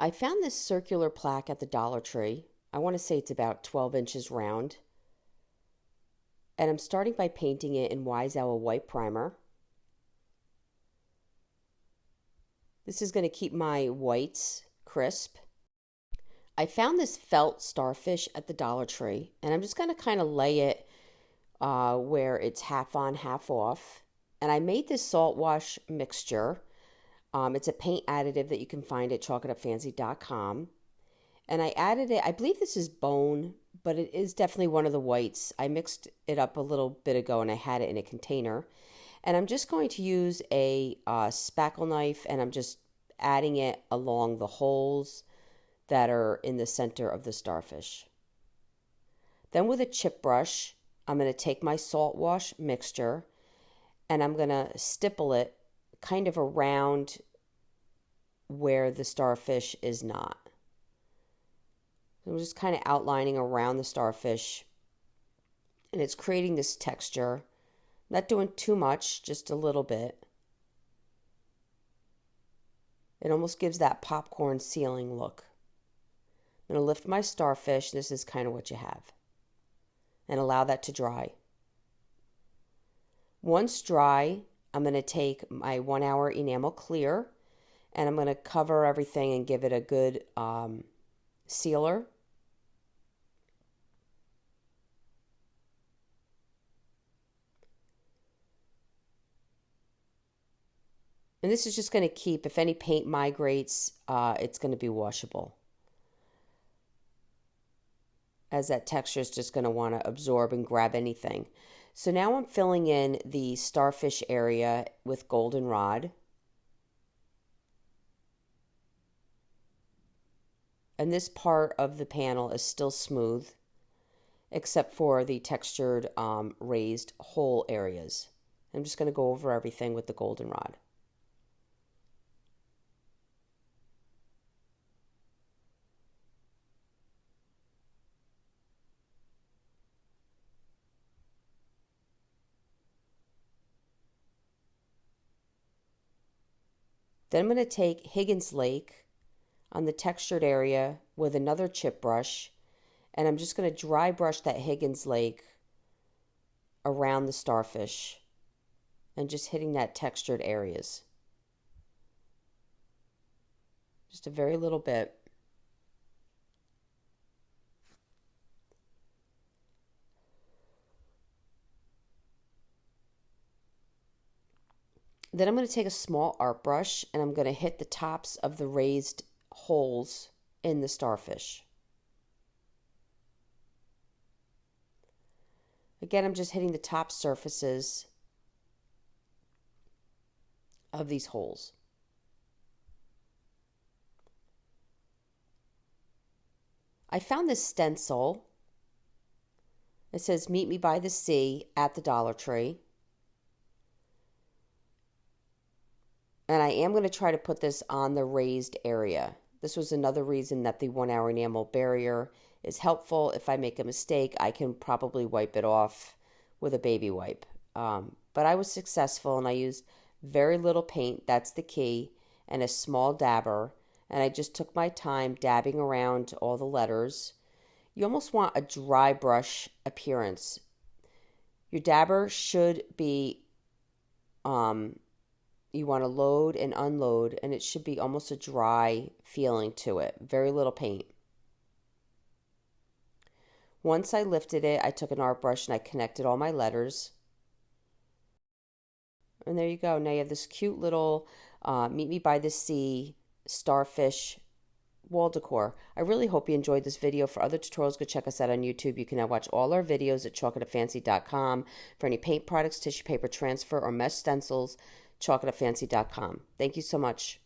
I found this circular plaque at the Dollar Tree. I want to say it's about 12 inches round. And I'm starting by painting it in Wise Owl white primer. This is going to keep my whites crisp. I found this felt starfish at the Dollar Tree, and I'm just going to kind of lay it where it's half on, half off. And I made this salt wash mixture. It's a paint additive that you can find at chalkitupfancy.com. And I added it, I believe this is bone, but it is definitely one of the whites. I mixed it up a little bit ago and I had it in a container. And I'm just going to use a spackle knife and I'm just adding it along the holes that are in the center of the starfish. Then with a chip brush, I'm going to take my salt wash mixture and I'm going to stipple it kind of around where the starfish is not. I'm just kind of outlining around the starfish and it's creating this texture. Not doing too much, just a little bit. It almost gives that popcorn ceiling look. I'm going to lift my starfish. This is kind of what you have. And allow that to dry. Once dry, I'm going to take my 1 hour enamel clear and I'm going to cover everything and give it a good sealer. And this is just going to keep, if any paint migrates, it's going to be washable. As that texture is just going to want to absorb and grab anything. So now I'm filling in the starfish area with goldenrod. And this part of the panel is still smooth, except for the textured raised hole areas. I'm just going to go over everything with the goldenrod. Then I'm going to take Higgins Lake on the textured area with another chip brush, and I'm just going to dry brush that Higgins Lake around the starfish and just hitting that textured areas. Just a very little bit. Then I'm going to take a small art brush and I'm going to hit the tops of the raised holes in the starfish. Again, I'm just hitting the top surfaces of these holes. I found this stencil. It says, "Meet me by the sea at the Dollar Tree." And I am going to try to put this on the raised area. This was another reason that the 1 hour enamel barrier is helpful. If I make a mistake, I can probably wipe it off with a baby wipe. But I was successful and I used very little paint, that's the key, and a small dabber. And I just took my time dabbing around all the letters. You almost want a dry brush appearance. Your dabber should be you want to load and unload, and it should be almost a dry feeling to it. Very little paint. Once I lifted it, I took an art brush and I connected all my letters. And there you go. Now you have this cute little Meet Me by the Sea starfish wall decor. I really hope you enjoyed this video. For other tutorials, go check us out on YouTube. You can now watch all our videos at chalkitupfancy.com. For any paint products, tissue paper transfer, or mesh stencils, chalkitupfancy.com. Thank you so much.